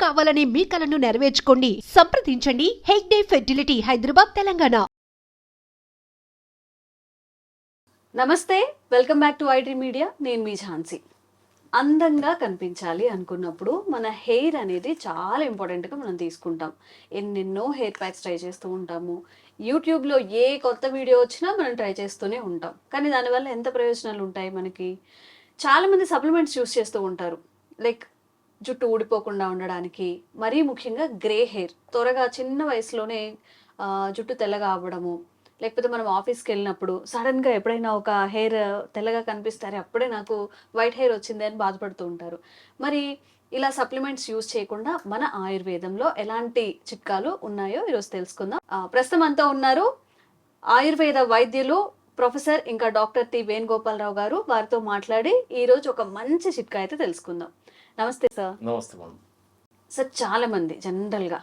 కావాలనే మీ కలను నెరవేర్చుకోండి. సంప్రదించండి హెగ్డే ఫెర్టిలిటీ, హైదరాబాద్, తెలంగాణ. నమస్తే, welcome back to IT media. నేను మీ ఝాన్సీ. అందంగా కనిపించాలి అనుకున్నప్పుడు మన హెయిర్ అనేది చాలా ఇంపార్టెంట్గా మనం తీసుకుంటాం. ఎన్నెన్నో హెయిర్ ప్యాక్స్ ట్రై చేస్తూ ఉంటాము. యూట్యూబ్లో ఏ కొత్త వీడియో వచ్చినా మనం ట్రై చేస్తూనే ఉంటాం. కానీ దానివల్ల ఎంత ప్రయోజనాలు ఉంటాయి మనకి? చాలామంది సప్లిమెంట్స్ యూస్ చేస్తూ ఉంటారు. లైక్ జుట్టు ఊడిపోకుండా ఉండడానికి, మరీ ముఖ్యంగా గ్రే హెయిర్ త్వరగా చిన్న వయసులోనే జుట్టు తెల్లగా అవ్వడము, లేకపోతే మనం ఆఫీస్కి వెళ్ళినప్పుడు సడన్గా ఎప్పుడైనా ఒక హెయిర్ తెల్లగా కనిపిస్తారే అప్పుడే నాకు వైట్ హెయిర్ వచ్చింది అని బాధపడుతూ ఉంటారు. మరి ఇలా సప్లిమెంట్స్ యూజ్ చేయకుండా మన ఆయుర్వేదంలో ఎలాంటి చిట్కాలు ఉన్నాయో ఈరోజు తెలుసుకుందాం. ప్రస్తుతం అంతా ఉన్నారు ఆయుర్వేద వైద్యులు ప్రొఫెసర్ ఇంకా డాక్టర్ టి వేణుగోపాలరావు గారు. వారితో మాట్లాడి ఈరోజు ఒక మంచి చిట్కా అయితే తెలుసుకుందాం. నమస్తే సార్. నమస్తే మేడం. సార్, చాలా మంది జనరల్గా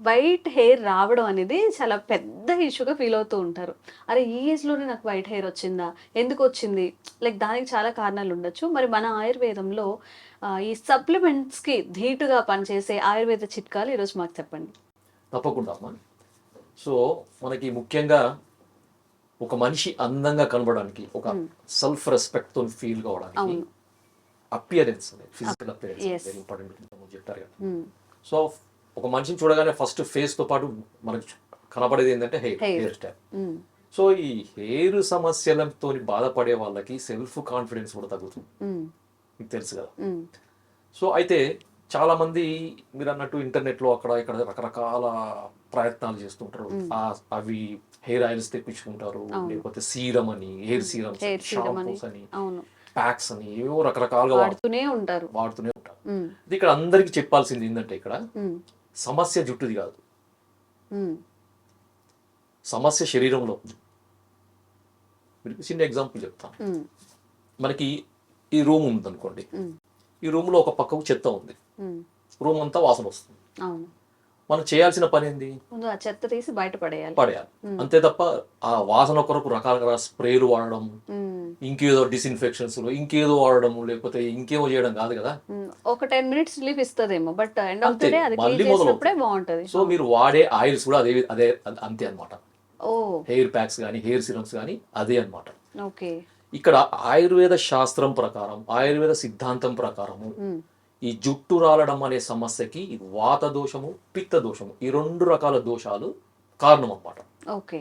వైట్ హెయిర్ రావడం అనేది చాలా పెద్ద ఇష్యూగా ఫీల్ అవుతూ ఉంటారు. అరే, ఈ ఏజ్లోనే నాకు వైట్ హెయిర్ వచ్చిందా, ఎందుకు వచ్చింది? లైక్ దానికి చాలా కారణాలు ఉండొచ్చు. మరి మన ఆయుర్వేదంలో ఈ సప్లిమెంట్స్కి ధీటుగా పనిచేసే ఆయుర్వేద చిట్కాలు ఈరోజు మాకు చెప్పండి. తప్పకుండా అమ్మా. సో మనకి ముఖ్యంగా ఒక మనిషి అందంగా కనబడడానికి, ఒక సెల్ఫ్ రెస్పెక్ట్ తో ఫీల్ కావడానికి అపియరెన్స్ అనేది, ఫిజికల్ అపియరెన్స్ వెరీ ఇంపార్టెంట్ చెప్తారు కదా. సో ఒక మనిషిని చూడగానే ఫస్ట్ ఫేస్ తో పాటు మనకి కనపడేది ఏంటంటే హెయిర్ స్టైల్. సో ఈ హెయిర్ సమస్యలతో బాధపడే వాళ్ళకి సెల్ఫ్ కాన్ఫిడెన్స్ కూడా తగ్గుతుంది, మీకు తెలుసు కదా. సో అయితే చాలా మంది మీరు అన్నట్టు ఇంటర్నెట్ లో అక్కడ ఇక్కడ రకరకాల ప్రయత్నాలు చేస్తుంటారు. అవి హెయిర్ ఆయిల్స్ తెప్పించుకుంటారు, లేకపోతే సీరం అని, హెయిర్ సీరం, షాంపూస్ అని, ప్యాక్స్ అని, ఏవో రకరకాలుగా వాడుతూనే ఉంటారు. ఇక్కడ అందరికి చెప్పాల్సింది ఏంటంటే, ఇక్కడ సమస్య జుట్టుది కాదు, సమస్య శరీరంలో ఉంది. మీకు చిన్న ఎగ్జాంపుల్ చెప్తాను. మనకి ఈ రూమ్ ఉంది అనుకోండి, ఈ రూమ్ లో ఒక పక్కకు చెత్త ఉంది, రూమ్ అంతా వాసన వస్తుంది. మనం చేయాల్సిన పని ఏంది? ఆ చెత్త తీసి బయట పడేయాలి. అంతే తప్ప ఆ వాసన కొరకు రకాల స్ప్రేలు వాడడం, ఇంకేదో డిస్ఇన్ఫెక్షన్స్, ఇంకేదో వాడడం, లేకపోతే ఇంకేమో చేయడం కాదు కదా. ఒక 10 minutes రిలీఫ్ ఇస్తదేమో, but end of the day అది క్లీన్ చేసినప్పుడే బాగుంటది. సో మీరు వాడే ఆయిల్స్ కూడా అదే అంతే అన్నమాట. హెయిర్ ప్యాక్స్ కానీ, హెయిర్ సిరమ్స్ కానీ అదే అన్నమాట. ఓకే. ఇక్కడ ఆయుర్వేద శాస్త్రం ప్రకారం, ఆయుర్వేద సిద్ధాంతం ప్రకారము ఈ జుట్టు రాలడం అనే సమస్యకి వాత దోషము, పిత్త దోషము, ఈ 2 రకాల దోషాలు కారణం అన్నమాట. ఓకే.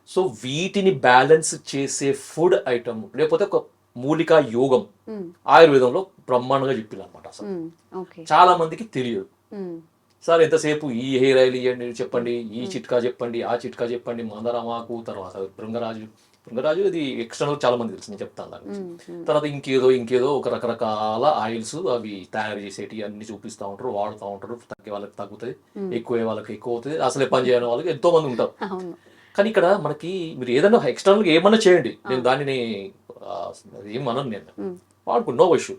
సో వీటిని బ్యాలెన్స్ చేసే ఫుడ్ ఐటమ్, లేకపోతే ఒక మూలికా యోగం ఆయుర్వేదంలో బ్రహ్మాండంగా చెప్పారు అనమాట. అసలు చాలా మందికి తెలియదు. సార్ ఎంతసేపు ఈ హెయిర్ ఆయిల్ ఇవ్వండి, చెప్పండి, ఈ చిట్కా చెప్పండి, ఆ చిట్కా చెప్పండి, మందారమాకు, తర్వాత భృంగరాజు ఇది ఎక్స్టర్నల్ చాలా మంది తెలుసు, నేను చెప్తాను దాని గురించి. తర్వాత ఇంకేదో ఒక రకరకాల ఆయిల్స్ అవి తయారు చేసేటి అన్ని చూపిస్తూ ఉంటారు, వాడుతూ ఉంటారు. తగ్గే వాళ్ళకి తగ్గుతుంది, ఎక్కువ వాళ్ళకి ఎక్కువ అవుతుంది, అసలు పని చేయని వాళ్ళకి ఎంతో మంది ఉంటారు. కానీ ఇక్కడ మనకి మీరు ఏదైనా ఎక్స్టర్నల్గా ఏమన్నా చేయండి, నేను దానిని ఏమన్నా నేను వాడుకో, నో ఇష్యూ.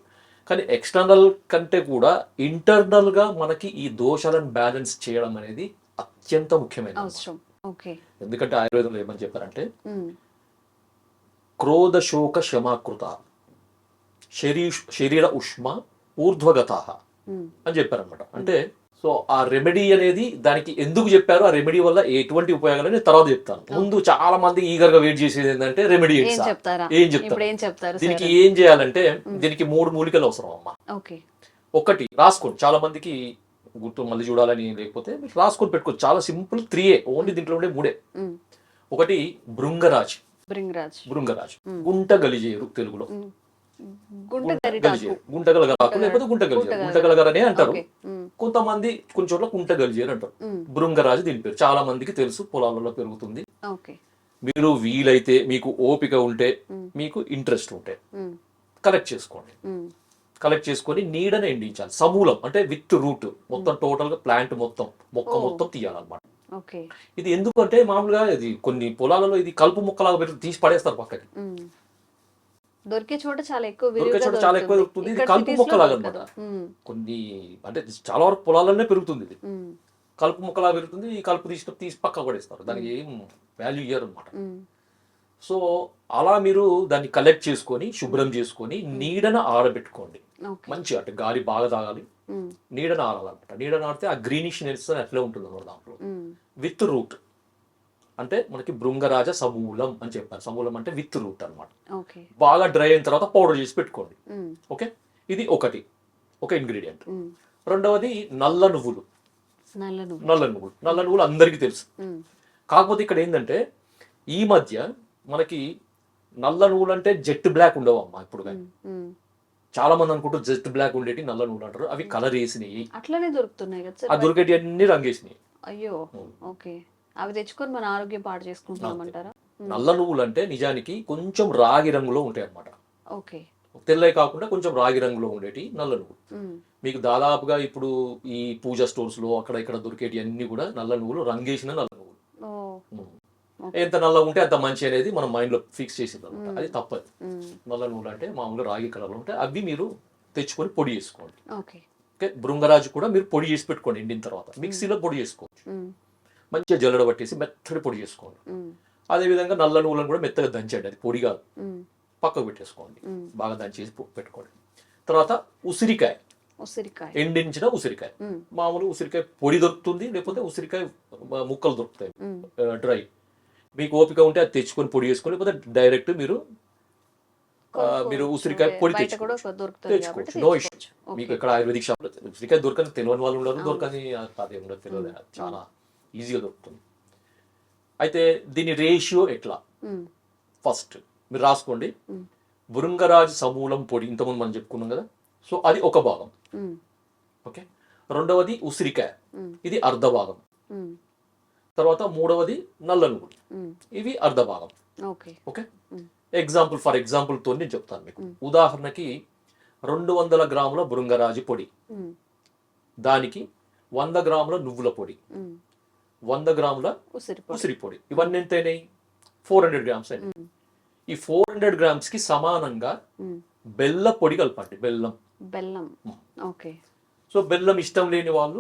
కానీ ఎక్స్టర్నల్ కంటే కూడా ఇంటర్నల్ గా మనకి ఈ దోషాలను బ్యాలెన్స్ చేయడం అనేది అత్యంత ముఖ్యమైన అవసరం. ఎందుకంటే ఆయుర్వేదంలో ఏమని చెప్పారంటే, క్రోధ శోక శమాకృత శరీర ఉష్మ ఊర్ధ్వగత అని చెప్పారనమాట. అంటే సో ఆ రెమెడీ అనేది దానికి ఎందుకు చెప్పారు, ఆ రెమెడీ వల్ల ఎటువంటి ఉపయోగాలు నేను తర్వాత చెప్తాను. ముందు చాలా మంది ఈగర్ గా వెయిట్ చేసేది ఏంటంటే రెమెడీ ఏం చెప్తారు. దీనికి ఏం చేయాలంటే, దీనికి 3 మూలికలు అవసరం అమ్మా. ఒకటి రాసుకోండి, చాలా మందికి గుర్తు మళ్ళీ చూడాలని లేకపోతే మీరు రాసుకొని పెట్టుకోవచ్చు. చాలా సింపుల్, 3 ఓన్లీ, దీంట్లో ఉండే 3. ఒకటి భృంగరాజ్, గుంట గలిజేరు, తెలుగులో గుంటగలగరాకు లేకపోతే గుంటగలగరనే అంటారు. కొంతమంది కొన్ని చోట్ల గుంట గలిజేరు అంటారు. భృంగరాజు దీని పేరు, చాలా మందికి తెలుసు, పొలాలలో పెరుగుతుంది. మీరు వీలైతే, మీకు ఓపిక ఉంటే, మీకు ఇంట్రెస్ట్ ఉంటే కలెక్ట్ చేసుకోండి. కలెక్ట్ చేసుకొని నీడనే ఎండించాలి, సమూలం అంటే విత్ రూట్ మొత్తం, టోటల్ గా ప్లాంట్ మొత్తం, మొక్క మొత్తం తీయాలన్నమాట. ఇది ఎందుకంటే మామూలుగా ఇది కొన్ని పొలాలలో ఇది కలుపు మొక్కలాగా పెట్టి తీసి పడేస్తారు పక్కకి, దొరికే చోట చాలా ఎక్కువ దొరుకుతుంది. ఇది కలుపు మొక్కలాగా అనమాట. కొన్ని అంటే చాలా వరకు పొలాలనే పెరుగుతుంది, ఇది కలుపు మొక్కలాగా పెరుగుతుంది. ఈ కలుపు తీసి పక్క పడేస్తారు, దానికి ఏం వాల్యూ ఇయ్యరు అనమాట. సో అలా మీరు దాన్ని కలెక్ట్ చేసుకొని శుభ్రం చేసుకొని నీడన ఆరబెట్టుకోండి. ఓకే మంచిగా అంటే గాలి బాగా తాగాలి, నీడ నారాలన్నమాట. నీడ నాడితే ఆ గ్రీనిష్ నెల్స్ అట్లే ఉంటుంది అన్నమాట దాంట్లో. విత్ రూట్ అంటే మనకి భృంగరాజ సమూలం అని చెప్పారు. సమూలం అంటే విత్ రూట్ అనమాట. ఓకే బాగా డ్రై అయిన తర్వాత పౌడర్ చేసి పెట్టుకోండి. ఓకే, ఇది ఒక ఇంగ్రీడియంట్. రెండవది నల్ల నువ్వులు. నల్ల నువ్వులు అందరికీ తెలుసు. కాకపోతే ఇక్కడ ఏంటంటే ఈ మధ్య మనకి నల్ల నువ్వులు అంటే జెట్ బ్లాక్ ఉండవు అమ్మా ఇప్పుడు. కానీ చాలా మంది అనుకుంటారు జెట్ బ్లాక్ ఉండేటి నల్ల నువ్వులు అంటారు. అవి కలర్ వేసినాయి, అట్లనే దొరుకుతున్నాయి కదా ఆ దొరికేటి అన్ని రంగేసినాయి. అయ్యో ఓకే, అవి తెచ్చుకొని మన ఆరోగ్యం పాడు చేసుకుంటున్నామంటారా? నల్ల నువ్వులు అంటే నిజానికి కొంచెం రాగి రంగులో ఉంటాయి అన్నమాట. ఓకే, తెల్లవి కాకుండా కొంచెం రాగి రంగులో ఉండేటి నల్ల నువ్వులు. మీకు దాదాపుగా ఇప్పుడు ఈ పూజా స్టోర్స్ లో అక్కడ ఇక్కడ దొరికేటి అన్ని కూడా నల్ల నువ్వులు, రంగేసిన నల్ల నువ్వులు. ఎంత నల్లగా ఉంటే అంత మంచి అనేది మనం మైండ్ లో ఫిక్స్ చేసింది అనమాట. అది తప్పదు. నల్ల నువ్వులు అంటే మామూలుగా రాగి కలర్ ఉంటాయి. అవి మీరు తెచ్చుకొని పొడి చేసుకోండి. ఓకే, భృంగరాజు కూడా మీరు పొడి చేసి పెట్టుకోండి. ఎండిన తర్వాత మిక్సీలో పొడి చేసుకోవచ్చు. మంచిగా జల్లడ పట్టేసి మెత్తడి పొడి చేసుకోండి. అదేవిధంగా నల్ల నువ్వులను కూడా మెత్తగా దంచండి. అది పొడి కాదు, పక్కకు పెట్టేసుకోండి. బాగా దంచేసి పెట్టుకోండి. తర్వాత ఉసిరికాయ, ఎండించిన ఉసిరికాయ. మామూలు ఉసిరికాయ పొడి దొరుకుతుంది, లేకపోతే ఉసిరికాయ ముక్కలు దొరుకుతాయి డ్రై. మీకు ఓపిక ఉంటే అది తెచ్చుకొని పొడి చేసుకొని, లేకపోతే డైరెక్ట్ మీరు ఉసిరికాయ పొడి తెచ్చుకోవచ్చు. No issue. మీకు ఇక్కడ ఆయుర్వేదిక్ షాప్ లో ఉసిరికాయ దొరకని తెలియని వాళ్ళు ఉండరు, దొరకని అదే ఉండదు, తెలియదు. చాలా ఈజీగా దొరుకుతుంది. అయితే దీని రేషియో ఎట్లా, ఫస్ట్ మీరు రాసుకోండి. భృంగరాజు సమూలం పొడి ఇంతకుముందు మనం చెప్పుకున్నాం కదా, సో అది ఒక భాగం. ఓకే, రెండవది ఉసిరికాయ, ఇది అర్ధ భాగం. తర్వాత మూడవది నల్ల నువ్వులు, ఇవి అర్ధ భాగం. ఓకే, ఫర్ ఎగ్జాంపుల్ తో నేను చెప్తాను మీకు. ఉదాహరణకి 200 గ్రాముల భృంగరాజు పొడి, దానికి 100 గ్రాముల నువ్వుల పొడి, 100 గ్రాముల ఉసిరి పొడి, ఇవన్నీ ఎంత అయినాయి? 400 గ్రామ్స్ అయినాయి. ఈ 400 గ్రామ్స్ కి సమానంగా బెల్ల పొడి కలపండి. బెల్లం. ఓకే, సో బెల్లం ఇష్టం లేని వాళ్ళు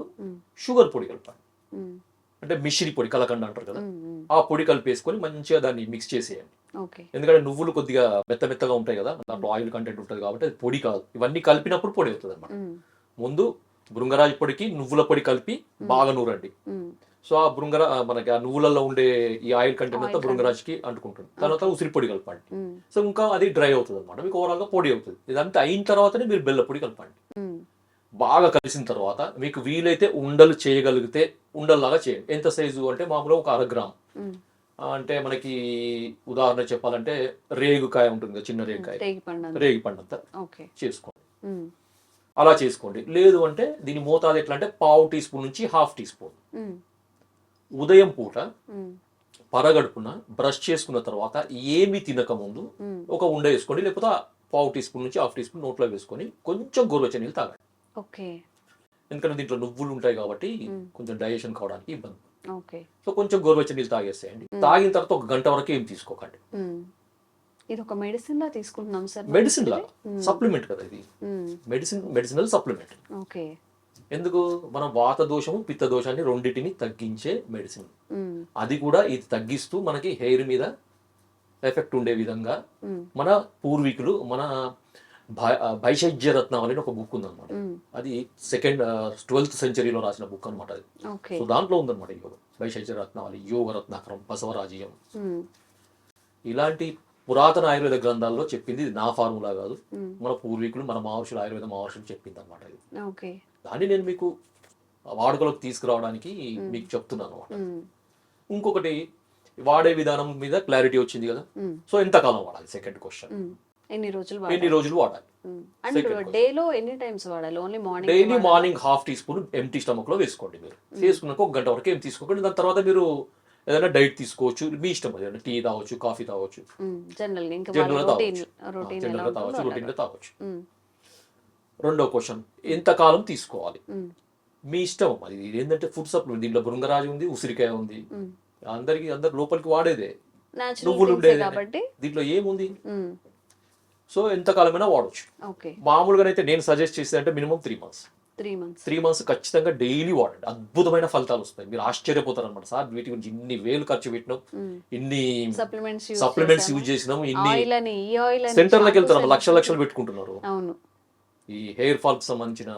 షుగర్ పొడి కలపండి. అంటే మిశ్రి పొడి, కలకండ అంటారు కదా, ఆ పొడి కలిపేసుకొని మంచిగా దాన్ని మిక్స్ చేసేయండి. ఎందుకంటే నువ్వులు కొద్దిగా మెత్తగా ఉంటాయి కదా, దాంట్లో ఆయిల్ కంటెంట్ ఉంటుంది కాబట్టి అది పొడి కాదు. ఇవన్నీ కలిపినప్పుడు పొడి అవుతుంది అనమాట. ముందు భృంగరాజు పొడికి నువ్వుల పొడి కలిపి బాగా నూరండి. సో ఆ మనకి ఆ నువ్వులలో ఉండే ఈ ఆయిల్ కంటెంట్ అంతా భృంగరాజుకి అంటుకుంటుంది. తర్వాత ఉసిరి పొడి కలపండి. సో ఇంకా అది డ్రై అవుతుంది అనమాట, మీకు ఓవరాల్ గా పొడి అవుతుంది. ఇదంతా అయిన తర్వాతనే మీరు బెల్ల పొడి కలపండి. బాగా కలిసిన తర్వాత మీకు వీలైతే ఉండలు చేయగలిగితే ఉండల్లాగా చేయండి. ఎంత సైజు అంటే మామూలుగా ఒక 1/2 గ్రామ్. అంటే మనకి ఉదాహరణ చెప్పాలంటే రేగుకాయ ఉంటుంది కదా, చిన్న రేగి పండంతా చేసుకోండి. అలా చేసుకోండి. లేదు అంటే దీని మోతాదు ఎట్లా అంటే 1/2 టీ స్పూన్ నుంచి 1/2 టీ స్పూన్. ఉదయం పూట పరగడుపున బ్రష్ చేసుకున్న తర్వాత ఏమి తినక ముందు ఒక ఉండ వేసుకోండి, లేకపోతే 1/2 టీ స్పూన్ నుంచి 1/2 టీ స్పూన్ నోట్లో వేసుకొని కొంచెం గోరువెచ్చని నీళ్ళు తాగండి. ఎందుకంటే దీంట్లో నువ్వులు ఉంటాయి కాబట్టి కొంచెం డైజెషన్ కావడానికి ఇబ్బంది. సో కొంచెం గోరువెచ్చని నీళ్ళు తాగేసేయండి. తాగిన తర్వాత 1 గంట వరకు ఏం తీసుకోకండి. ఇది ఒక మెడిసిన్ లా తీసుకుంటున్నాం సార్. మెడిసిన్ లా సప్లిమెంట్ కదా ఇది, మెడిసినల్ సప్లిమెంట్. ఎందుకు? మనం వాత దోషము పిత్త దోషాన్ని రెండింటిని తగ్గించే మెడిసిన్. అది కూడా ఇది తగ్గిస్తూ మనకి హెయిర్ మీద ఎఫెక్ట్ ఉండే విధంగా మన పూర్వీకులు, మన భైషజ్య రత్నావళి అని ఒక బుక్ ఉందన్నమాట. అది 12th సెంచరీలో రాసిన బుక్ అనమాట అది. సో దాంట్లో ఉందన్నమాట యోగం, భైషజ్య రత్నావళి, యోగ రత్నాకరం, బసవరాజీయం, ఇలాంటి పురాతన ఆయుర్వేద గ్రంథాల్లో చెప్పింది. ఇది నా ఫార్ములా కాదు, మన పూర్వీకులు, మన మహర్షులు, ఆయుర్వేద మహర్షులు చెప్పింది అనమాట ఇది. దాన్ని నేను మీకు వాడుకలోకి తీసుకురావడానికి మీకు చెప్తున్నాను అనమాట. ఇంకొకటి, వాడే విధానం మీద క్లారిటీ వచ్చింది కదా. సో ఎంతకాలం వాడాలి? Second question. ఎన్ని రోజులు వాడాలి? Daily morning 1/2 tea spoon empty stomach లో వేసుకోండి. మీరు వేసుకున్నాక 1 గంట వరకు ఏం తీసుకోకండి. దాని తర్వాత మీరు ఏదైనా డైట్ తీసుకోవచ్చు, మీ ఇష్టం. ఏదైనా టీ తాగొచ్చు, కాఫీ తాగొచ్చు, జనరల్గా తాగొచ్చు, రొటీన్గా తాగొచ్చు. రెండో క్వశ్చన్, ఎంతకాలం తీసుకోవాలి? మీ ఇష్టం. అది ఏంటంటే ఫుడ్ సప్లిమెంట్, దీంట్లో భృంగరాజు ఉంది, ఉసిరికాయ ఉంది, అందరు లోపలికి వాడేదే, నువ్వులు ఉండేది, దీంట్లో ఏముంది. సో ఎంతకాలమైనా వాడచ్చు. మామూలుగా అయితే నేను సజెస్ట్ చేసేది అంటే మినిమం 3 మంత్స్. 3 మంత్స్ ఖచ్చితంగా డైలీ వాడండి. అద్భుతమైన ఫలితాలు వస్తాయి. మీరు ఆశ్చర్యపోతారు అనమాట. సార్ వీటి గురించి ఇన్ని వేలు ఖర్చు పెట్టినాం, ఇన్ని సప్లిమెంట్స్ యూజ్ చేసినాము, ఇన్ని సెంటర్లకు వెళ్తారు, లక్షలు పెట్టుకుంటున్నారు. ఈ హెయిర్ ఫాల్కి సంబంధించిన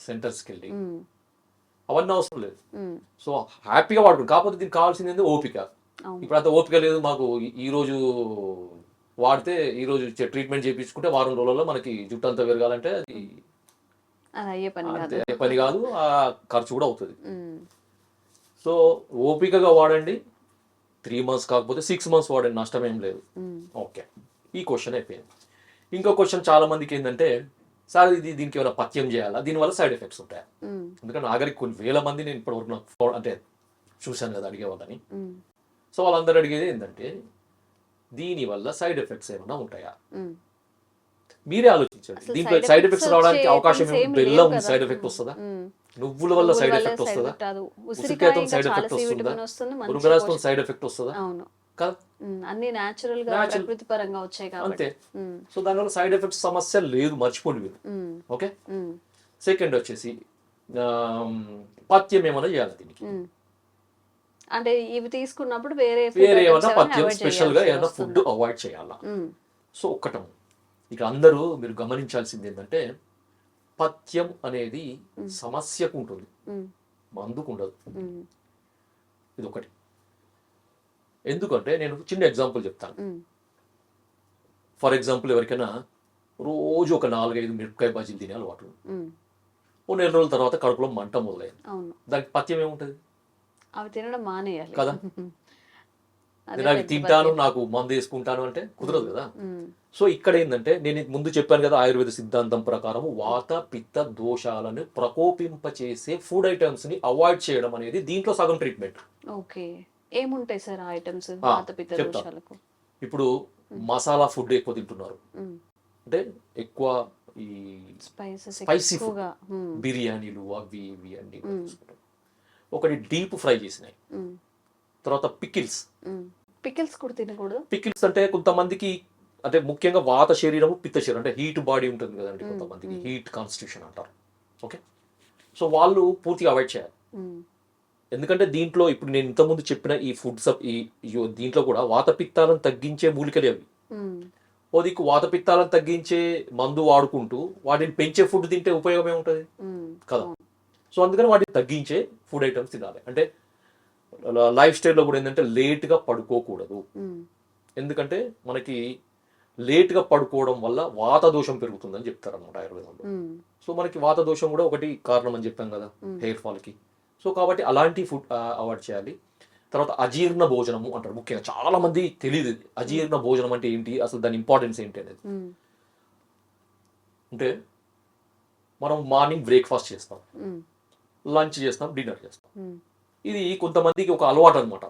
సెంటర్స్కి వెళ్ళి ఉమ్, అవన్నీ అవసరం లేదు. ఉమ్, సో హ్యాపీగా వాడుకోండి. కాకపోతే దీనికి కావాల్సింది ఏంది ఓపిక. అవును. ఇప్పుడు అంత ఓపిక లేదు మాకు. ఈ రోజు వాడితే ఈ రోజు ట్రీట్మెంట్ చేయించుకుంటే వారం రోజుల్లో మనకి జుట్టు అంతా పెరగాలంటే అది అది అయ్యే పని కాదు. అంతే పని కాదు, ఆ ఖర్చు కూడా అవుతుంది. ఉమ్, సో ఓపికగా వాడండి. 3 months కాకపోతే 6 months వాడండి, నష్టం ఏం లేదు. ఉమ్, ఓకే, ఈ క్వశ్చన్ అయిపోయింది. ఇంకో క్వశ్చన్ చాలా మందికి ఏంటంటే, సార్ దీనికి ఏమైనా పథ్యం చేయాలా, దీనివల్ల సైడ్ ఎఫెక్ట్స్ ఉంటాయా? ఉమ్, ఎందుకంటే నాగరికి కొన్ని వేల మంది నేను ఇప్పటివరకు నాకు అంటే చూశాను కదా అడిగే వాళ్ళని. ఉమ్, సో వాళ్ళందరూ అడిగేది ఏంటంటే, దీనివల్ల సైడ్ ఎఫెక్ట్స్ ఏమైనా ఉంటాయా? ఉమ్. మీరే ఆలోచించండి. అసలు దీంట్లో side సైడ్ effects ఎఫెక్ట్స్ రావడానికి వచ్చే అవకాశం things ఏం ఏమి? లేవు బెల్లం కదా. సైడ్ ఎఫెక్ట్ వస్తుందా? ఉమ్. నువ్వుల వల్ల నువ్వుల సైడ్ వల్ల ఎఫెక్ట్ side వస్తుందా? effect రాదు. ఉసిరికాయ ఉసిరికాయతో ఇంకా సైడ్ చాలా ఎఫెక్ట్ సి వస్తుందా? విటమిన్ వస్తుంది, మంచి మునగరాజుతో పోషక- సైడ్ ఎఫెక్ట్ వస్తుందా? అవును. కదా, అన్ని న్యాచురల్ గా Natural. ప్రకృతి పరంగా వచ్చాయి కాబట్టి. అంతే. సో దానివల్ల సైడ్ ఎఫెక్ట్స్ సమస్య లేదు, మర్చిపోండి మీరు. ఓకే, సెకండ్ వచ్చేసి పథ్యం ఏమైనా చేయాలి దీనికి. అంటే ఇవి తీసుకున్నప్పుడు వేరే వేరే ఏమైనా పథ్యం స్పెషల్ గా ఏమైనా ఫుడ్ అవాయిడ్ చేయాలా? సో ఒక్కటం ఇక అందరూ మీరు గమనించాల్సింది ఏంటంటే, పథ్యం అనేది సమస్యకు ఉంటుంది, మందుకు ఉండదు. ఇది ఒకటి. ఎందుకంటే నేను చిన్న ఎగ్జాంపుల్ చెప్తాను. ఫర్ ఎగ్జాంపుల్, ఎవరికైనా రోజు ఒక 4-5 మిరపకాయ బజ్జీలు తినే అలవాటు, ఓ నెల రోజుల తర్వాత కడుపులో మంట మొదలైంది, దానికి పథ్యం ఏముంటుంది? అవి తినడం మానేయాలి కదా. నేను అవి తింటాను, నాకు మందు వేసుకుంటాను అంటే కుదరదు కదా. సో ఇక్కడ ఏంటంటే, నేను ముందు చెప్పాను కదా, ఆయుర్వేద సిద్ధాంతం ప్రకారం వాత పిత్త దోషాలను ప్రకోపింపచేసే ఫుడ్ ఐటమ్స్ ని అవాయిడ్ చేయడం అనేది దీంట్లో సగం ట్రీట్మెంట్. ఓకే, ఏముంటాయి సార్ ఆ ఐటమ్స్ వాత పిత్త చెప్తాను. దోషాలకు? ఇప్పుడు మసాలా ఫుడ్ ఎక్కువ తింటున్నారు, అంటే ఎక్కువ ఈ స్పైసెస్ స్పైసీ ఫుడ్, ఎక్కువగా. బిర్యానీలు అవి ఇవి అన్ని తీసుకుంటారు. ఒకటి డీప్ ఫ్రై చేసినాయి, తర్వాత పికిల్స్. పికిల్స్ కూడా తినకూడదు. పికిల్స్ అంటే కొంతమందికి, అంటే ముఖ్యంగా వాత శరీరము పిత్త శరీరం, అంటే హీట్ బాడీ ఉంటుంది కదండి కొంతమందికి, హీట్ కాన్స్టిట్యూషన్ అంటారు. ఓకే, సో వాళ్ళు పూర్తిగా అవాయిడ్ చేయాలి. ఎందుకంటే దీంట్లో ఇప్పుడు నేను ఇంతకుముందు చెప్పిన ఈ ఫుడ్స్ దీంట్లో కూడా వాత పిత్తాలను తగ్గించే మూలికలే అవి. ఓ దిక్కు వాత పిత్తాలను తగ్గించే మందు వాడుకుంటూ వాటిని పెంచే ఫుడ్ తింటే ఉపయోగం ఏముంటుంది కదా. సో అందుకని వాటిని తగ్గించే ఫుడ్ ఐటమ్స్ తినాలి. అంటే లైఫ్ స్టైల్లో కూడా ఏంటంటే, లేట్గా పడుకోకూడదు. ఎందుకంటే మనకి లేట్గా పడుకోవడం వల్ల వాత దోషం పెరుగుతుందని చెప్తారు అన్నమాట ఆయుర్వేదంలో. సో మనకి వాత దోషం కూడా ఒకటి కారణం అని చెప్పాం కదా హెయిర్ ఫాల్కి. సో కాబట్టి అలాంటి ఫుడ్ అవాయిడ్ చేయాలి. తర్వాత అజీర్ణ భోజనము అంటారు, ముఖ్యంగా చాలా మంది తెలియదు అజీర్ణ భోజనం అంటే ఏంటి, అసలు దాని ఇంపార్టెన్స్ ఏంటి అనేది. అంటే మనం మార్నింగ్ బ్రేక్ఫాస్ట్ చేస్తాం, లంచ్ చేస్తాం, డిన్నర్ చేస్తాం. ఇది కొంతమందికి ఒక అలవాటు అనమాట.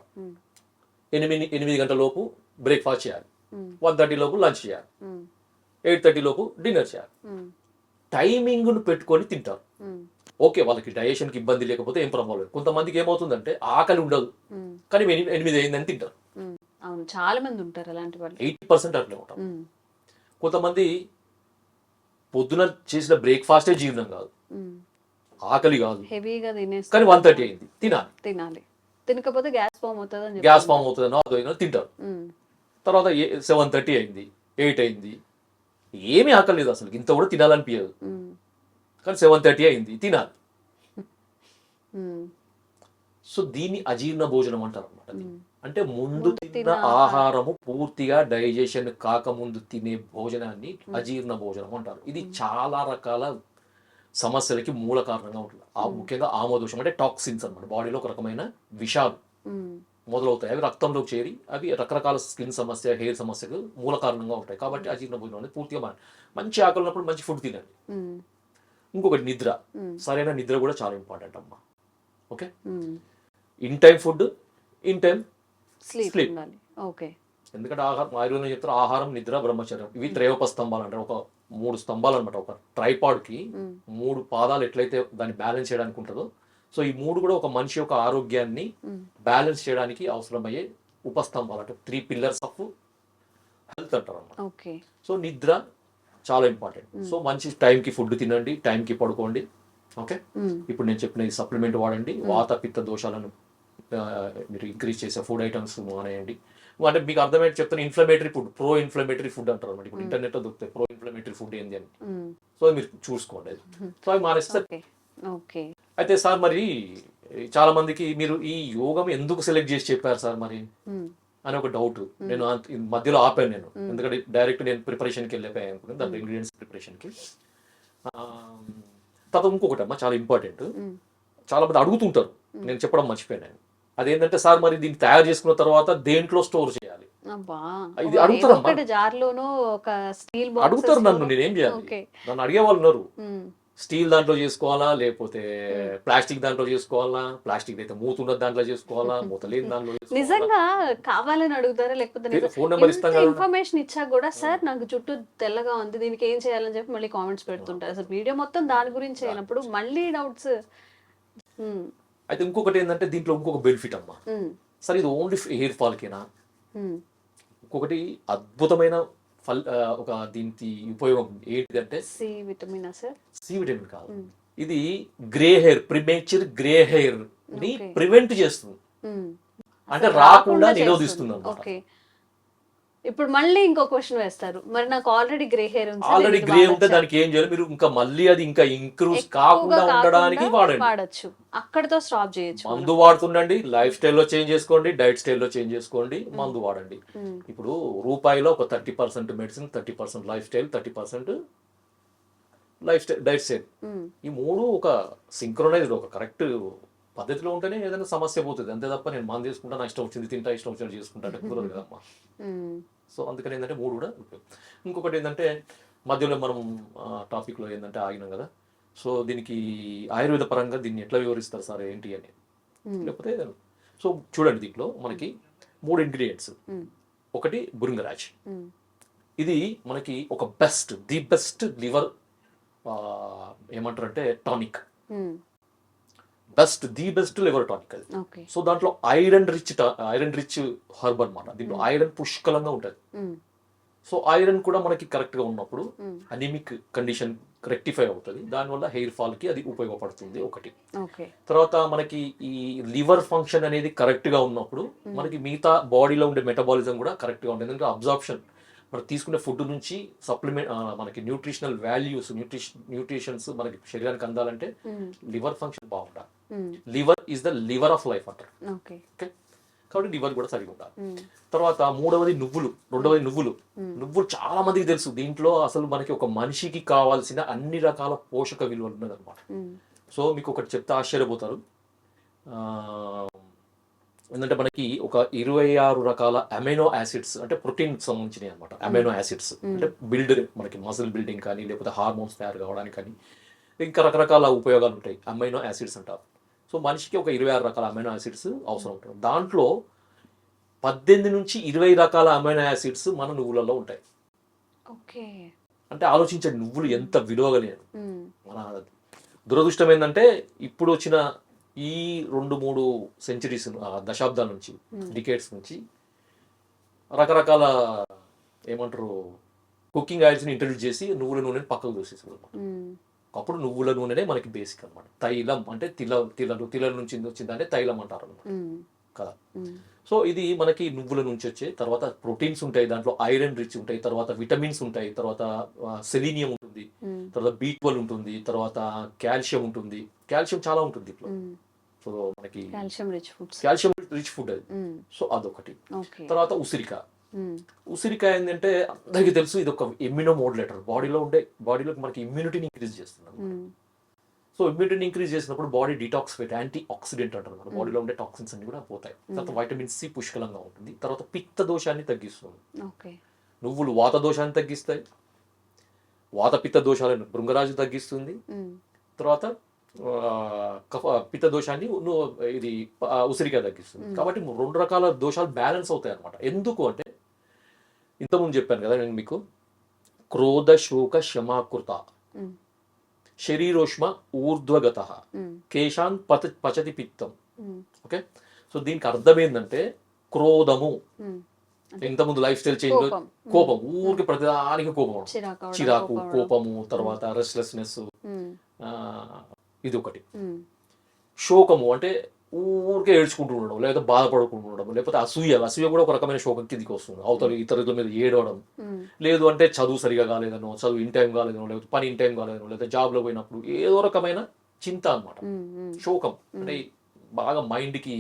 8 గంటల లోపు బ్రేక్ఫాస్ట్ చేయాలి, 1:30 లోపు లంచ్ చేయాలి, 8:30 లోపు డిన్నర్ చేయాలి. టైమింగ్ను పెట్టుకొని తింటారు. ఓకే, వాళ్ళకి డైజెషన్కి ఇబ్బంది లేకపోతే ఏం ప్రాబ్లం లేదు. కొంతమందికి ఏమవుతుందంటే ఆకలి ఉండదు, కానీ 8 అయిందని తింటారు. అవును, చాలా మంది ఉంటారు అలాంటి వాళ్ళు. 80% అట్లే ఉంటారు. కొంతమంది పొద్దున చేసిన బ్రేక్ఫాస్టే జీర్ణం కాదు, ఆకలి కాదు, హెవీగా తినేస్తారు, కానీ 1:30 అయింది, తినాలి. తినకపోతే గ్యాస్ ఫామ్ అవుతుంది అని గ్యాస్ ఫామ్ అవుతుందనో అదో తింటారు. తర్వాత 7:30 అయింది, 8 అయింది, ఏమీ ఆకలి లేదు, అసలు ఇంత కూడా తినాలనిపించదు, కానీ 7:30 అయింది, తినాలి. సో దీన్ని అజీర్ణ భోజనం అంటారు అనమాట. అంటే ముందు తిన్న ఆహారము పూర్తిగా డైజెషన్ కాకముందు తినే భోజనాన్ని అజీర్ణ భోజనం అంటారు. ఇది చాలా రకాల సమస్యలకి మూల కారణంగా ఉంటుంది. ముఖ్యంగా ఆమోదోషం అంటే టాక్సిన్స్ అనమాట, బాడీలో ఒక రకమైన విషాలు మొదలవుతాయి. అవి రక్తంలోకి చేరి అవి రకరకాల స్కిన్ సమస్య, హెయిర్ సమస్యకు మూల కారణంగా ఉంటాయి. కాబట్టి అజీర్ణ భోజనం అనేది పూర్తిగా మంచి ఆకలి ఉన్నప్పుడు మంచి ఫుడ్ తినండి. ఇంకొకటి నిద్ర, సరైన నిద్ర కూడా చాలా ఇంపార్టెంట్ అమ్మా. Okay, in time food, in time sleep. Okay, ఎందుకంటే ఆయుర్వేదం చెప్తారు ఆహారం, నిద్ర, బ్రహ్మచర్యం, ఇవి త్రయోప స్తంభాలు అంటారు. ఒక 3 స్తంభాలు అనమాట. ఒక ట్రైపాడ్కి 3 పాదాలు ఎట్లయితే దాన్ని బ్యాలెన్స్ చేయడానికి ఉంటుందో, సో ఈ 3 కూడా ఒక మనిషి యొక్క ఆరోగ్యాన్ని బ్యాలెన్స్ చేయడానికి అవసరమయ్యే ఉపస్తంభాలు, అంటే 3 pillars ఆఫ్ హెల్త్ అంటారు అన్నమాట. సో నిద్ర చాలా ఇంపార్టెంట్. సో మంచి టైంకి ఫుడ్ తినండి, టైంకి పడుకోండి. ఓకే, ఇప్పుడు నేను చెప్పిన ఈ సప్లిమెంట్ వాడండి. వాత పిత్త దోషాలను మీరు ఇంక్రీజ్ చేసే ఫుడ్ ఐటమ్స్ మానేయండి. అంటే మీకు అర్థమయ్యేది చెప్తాను, inflammatory food, pro inflammatory food అంటారు అనమాట. ఇప్పుడు ఇంటర్నెట్ లో దొరుకుతాయి ప్రో ఇన్ఫ్లమేటరీ ఫుడ్ ఏంది అని. సో మీరు చూసుకోండి అది. సో అవి మానేస్తే. ఓకే. అయితే సార్ మరి చాలా మందికి మీరు ఈ యోగం ఎందుకు సెలెక్ట్ చేసి చెప్పారు సార్ మరి అని ఒక డౌట్. నేను మధ్యలో ఆపాను నేను, ఎందుకంటే డైరెక్ట్ నేను ప్రిపరేషన్కి వెళ్ళిపోయాను అనుకున్నాను, దాంట్లో ఇంగ్రీడియంట్స్ ప్రిపరేషన్కి. తర్వాత ఇంకొకటి అమ్మా చాలా ఇంపార్టెంట్, చాలా మంది అడుగుతుంటారు, నేను చెప్పడం మర్చిపోయాను. అదేంటంటే సార్ మరి దీన్ని తయారు చేసుకున్న తర్వాత దేంట్లో స్టోర్ చేయాలి ఇది అడుగుతారమ్మా. అడుగుతారు నన్ను, నేనేం చేయాలి, నన్ను అడిగే వాళ్ళు ఉన్నారు. స్టీల్ దాంట్లో చేసుకోవాలా, లేకపోతే ప్లాస్టిక్ దాంట్లో చేసుకోవాలా, ప్లాస్టిక్ అయితే మూత ఉన్నది దాంట్లో చేసుకోవాలా, మూత లేని దాంట్లో నిజంగా కావాలని అడుగుతారా, లేకపోతే ఫోన్ నెంబర్ ఇస్తాం కదా, ఇన్ఫర్మేషన్ ఇచ్చా కూడా సార్ నాకు చుట్టూ తెల్లగా ఉంది దీనికి ఏం చేయాలని చెప్పి మళ్ళీ కామెంట్స్ పెడుతుంటారు. అసలు వీడియో మొత్తం దాని గురించి అయినప్పుడు మళ్ళీ డౌట్స్. అయితే ఇంకొకటి ఏంటంటే దీంట్లో ఇంకొక బెనిఫిట్ అమ్మా, సరే ఇది ఓన్లీ హెయిర్ ఫాల్కేనా, ఇంకొకటి అద్భుతమైన ఒక దీనికి ఉపయోగం ఏంటిదంటే C vitamin. Sir C vitamin కాదు, ఇది grey hair, premature grey hair ని ప్రివెంట్ చేస్తుంది, అంటే రాకుండా నిరోధిస్తుంది అన్నమాట. ఇప్పుడు మళ్ళీ ఇంకో క్వశ్చన్ వేస్తారు, మరి నాకు ఆల్రెడీ గ్రే హెయిర్ ఉంది, ఆల్రెడీ గ్రే ఉంటే దానికి ఏం చేయాలి, మీరు ఇంకా మళ్ళీ అది ఇంకా ఇంక్రూజ్ కాకుండా ఉండడానికి వాడచ్చు, అక్కడతో స్టాప్ చేయొచ్చు. మందు వాడుతుండండి, లైఫ్ స్టైల్లో చేంజ్ చేసుకోండి, డైట్ స్టైల్లో చేంజ్ చేసుకోండి, మందు వాడండి. ఇప్పుడు రూపాయిలో ఒక 30% medicine, 30% life style, 30% life style diet style, ఈ మూడు ఒక సింక్రోనైజ్డ్ ఒక కరెక్ట్ పద్ధతిలో ఉంటేనే ఏదైనా సమస్య పోతుంది. అంతే తప్ప నేను మందు తీసుకుంటా, నా ఇష్టం వచ్చింది తింటా, ఇష్టం వచ్చినట్టు చేసుకుంటా అంటే కుదరదు కదమ్మా. సో అందుకని ఏంటంటే మూడు కూడా ఉపయోగం. ఇంకొకటి ఏంటంటే మధ్యలో మనం టాపిక్లో ఏంటంటే ఆగినాం కదా, సో దీనికి ఆయుర్వేద పరంగా దీన్ని ఎట్లా వివరిస్తారు సార్ ఏంటి అని, లేకపోతే సో చూడండి దీంట్లో మనకి 3 ఇంగ్రీడియంట్స్. ఒకటి భృంగరాజ్, ఇది మనకి ఒక ది బెస్ట్ లివర్ ఏమంటారంటే tonic, the best liver tonic అది. సో దాంట్లో ఐరన్ రిచ్ హర్బ్ అనమాట, దీంట్లో ఐరన్ పుష్కలంగా ఉంటుంది. సో ఐరన్ కూడా మనకి కరెక్ట్ గా ఉన్నప్పుడు అనిమిక్ కండిషన్ రెక్టిఫై అవుతుంది, దానివల్ల హెయిర్ ఫాల్ కి అది ఉపయోగపడుతుంది ఒకటి. తర్వాత మనకి ఈ లివర్ ఫంక్షన్ అనేది కరెక్ట్ గా ఉన్నప్పుడు మనకి మిగతా బాడీలో ఉండే మెటబాలిజం కూడా కరెక్ట్ గా ఉంటుంది, ఎందుకంటే అబ్జార్ప్షన్ మనం తీసుకునే ఫుడ్ నుంచి సప్లిమెంట్ మనకి న్యూట్రిషనల్ వాల్యూస్ న్యూట్రిషన్స్ మనకి శరీరానికి అందాలంటే లివర్ ఫంక్షన్ బాగుండాలి. Liver is the liver of life అంటారు. ఓకే, కాబట్టి లివర్ కూడా సరిగా ఉండాలి. తర్వాత రెండవది నువ్వులు చాలా మందికి తెలుసు, దీంట్లో అసలు మనకి ఒక మనిషికి కావాల్సిన అన్ని రకాల పోషక విలువలు ఉన్నది అనమాట. సో మీకు ఒకటి చెప్తే ఆశ్చర్యపోతారు, ఏంటంటే మనకి ఒక 26 రకాల అమైనో యాసిడ్స్ అంటే ప్రోటీన్ సంబంధించినవి అనమాట. అమైనో యాసిడ్స్ అంటే మనకి మసిల్ బిల్డింగ్ కానీ, లేకపోతే హార్మోన్స్ తయారు కావడానికి కానీ, ఇంకా రకరకాల ఉపయోగాలు ఉంటాయి, అమైనో యాసిడ్స్ అంటారు. సో మనిషికి ఒక 26 రకాల అమైనో యాసిడ్స్ అవసరం ఉంటుంది. దాంట్లో 18 నుంచి 20 రకాల అమైనో యాసిడ్స్ మన నువ్వులలో ఉంటాయి. అంటే ఆలోచించండి, నువ్వులు ఎంత విలువగలిగాను. మన దురదృష్టం ఏంటంటే ఇప్పుడు వచ్చిన ఈ 2-3 సెంచరీస్ దశాబ్దాల నుంచి, డికేట్స్ నుంచి రకరకాల ఏమంటారు కుకింగ్ ఆయిల్స్ని ఇంట్రడ్యూస్ చేసి నువ్వుల నూనెని పక్కకు దూసేసారు. అప్పుడు నువ్వుల నూనెనే మనకి బేసిక్ అనమాట. తైలం అంటే తిల నుంచి వచ్చిందంటే తైలం అంటారు అనమాట కదా. సో ఇది మనకి నువ్వుల నుంచి వచ్చే, తర్వాత ప్రోటీన్స్ ఉంటాయి, దాంట్లో ఐరన్ రిచ్ ఉంటాయి, తర్వాత విటమిన్స్ ఉంటాయి, తర్వాత సెలీనియం ఉంటుంది, తర్వాత B12 ఉంటుంది, తర్వాత కాల్షియం ఉంటుంది. కాల్షియం చాలా ఉంటుంది ఇట్లా. సో మనకి కాల్షియం రిచ్ ఫుడ్ అది. సో అదొకటి. తర్వాత ఉసిరికాయ ఏంటంటే అందరికీ తెలుసు, ఇది ఒక ఇమ్యూనో మోడ్యులేటర్, బాడీలో మనకి ఇమ్యూనిటీని ఇంక్రీజ్ చేస్తుంది. సో ఇమ్యూనిటీని ఇంక్రీజ్ చేసినప్పుడు బాడీ డిటాక్సిఫైట్, యాంటీ ఆక్సిడెంట్ అంటారు, మన బాడీలో ఉండే టాక్సిన్స్ అన్ని కూడా పోతాయి. తర్వాత వైటమిన్ సి పుష్కలంగా ఉంటుంది. తర్వాత పిత్త దోషాన్ని తగ్గిస్తుంది. నువ్వులు వాత దోషాన్ని తగ్గిస్తాయి, వాత పిత్త దోషాలను భృంగరాజు తగ్గిస్తుంది. తర్వాత పిత్త దోషాన్ని ఇది ఉసిరికాయ తగ్గిస్తుంది. కాబట్టి 2 రకాల దోషాలు బ్యాలెన్స్ అవుతాయి అనమాట. ఎందుకు అంటే ఇంతకుముందు చెప్పాను కదా నేను మీకు, క్రోధ శోక శమాకృత శరీరోష్మ ఊర్ధ్వగత కేశాన్ పచతి పిత్తం. ఓకే, సో దీనికి అర్థం ఏంటంటే క్రోధము, ఇంతకుముందు లైఫ్ స్టైల్ చేంజ్, కోపం, ఊరికి ప్రతిదానికి కోపం, చిరాకు, కోపము, తర్వాత రెస్ట్లెస్నెస్, ఇది ఒకటి. శోకము అంటే ఊరికే ఏడ్చుకుంటూ ఉండడం, లేకపోతే బాధపడుకుంటూ ఉండడం, లేకపోతే అసూయ కూడా ఒక రకమైన శోకం కిందికి వస్తుంది. అవతల ఇతరుల మీద ఏడవడం, లేదు అంటే చదువు సరిగా కాలేదనో, చదువు ఇన్ టైం కాలేదనో, లేకపోతే పని ఇన్ టైం కాలేదనో, లేకపోతే జాబ్లో పోయినప్పుడు ఏదో రకమైన చింత అనమాట. శోకం అంటే బాగా మైండ్కి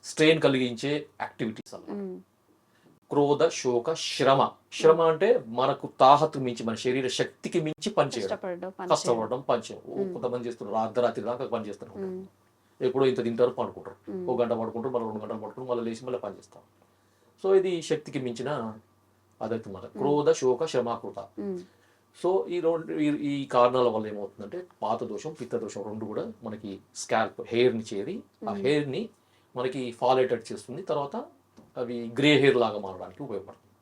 స్ట్రెయిన్ కలిగించే యాక్టివిటీస్ అన్నమాట. క్రోధ, శోక, శ్రమ అంటే మనకు తాహతు మించి, మన శరీర శక్తికి మించి పనిచేయడం, కష్టపడడం, పనిచేయడం. కొంతమంది చేస్తున్నారు అర్ధరాత్రి దాకా పని చేస్తున్నారు. ఎప్పుడో ఇంత తింటారు, పడుకుంటారు, 1 గంట పడుకుంటారు, మళ్ళీ 2 గంటలు పడుకుంటారు, మళ్ళీ లేచి మళ్ళీ పని చేస్తారు. సో ఇది శక్తికి మించిన అదైతే మన క్రోధ, శోక, శ్రమాకృత. సో ఈ కారణాల వల్ల ఏమవుతుందంటే వాత దోషం, పిత్త దోషం రెండు కూడా మనకి స్కాల్ప్ హెయిర్ని చేరి ఆ హెయిర్ని మనకి ఫాల్ అయ్యేటట్టు చేస్తుంది. తర్వాత అవి గ్రే హెయిర్ లాగా మారడానికి ఉపయోగపడుతుంది.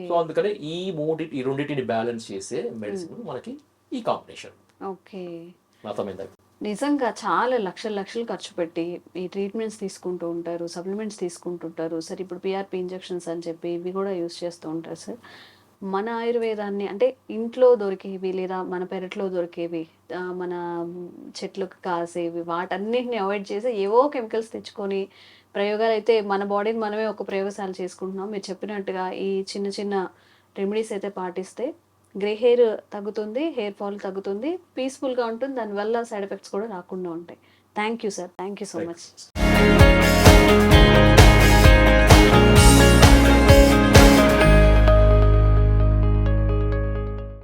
సో అందుకనే ఈ రెండింటిని బ్యాలెన్స్ చేసే మెడిసిన్ మనకి ఈ కాంబినేషన్. అర్థమైందా? నిజంగా చాలా లక్షలు ఖర్చు పెట్టి ఈ ట్రీట్మెంట్స్ తీసుకుంటూ ఉంటారు, సప్లిమెంట్స్ తీసుకుంటుంటారు సార్. ఇప్పుడు పిఆర్పి ఇంజెక్షన్స్ అని చెప్పి ఇవి కూడా యూస్ చేస్తూ ఉంటారు సార్. మన ఆయుర్వేదాన్ని అంటే ఇంట్లో దొరికేవి లేదా మన పెరట్లో దొరికేవి, మన చెట్లకు కాసేవి, వాటన్నిటిని అవాయిడ్ చేసి ఏవో కెమికల్స్ తెచ్చుకొని ప్రయోగాలు అయితే మన బాడీని మనమే ఒక ప్రయోగశాల చేసుకుంటున్నాం. మీరు చెప్పినట్టుగా ఈ చిన్న చిన్న రెమెడీస్ అయితే పాటిస్తే గ్రే హెయిర్ తగ్గుతుంది, హెయిర్ ఫాల్ తగ్గుతుంది, పీస్ఫుల్గా ఉంటుంది, దానివల్ల సైడ్ ఎఫెక్ట్స్ కూడా రాకుండా ఉంటాయి. Thank you sir, thank you so much.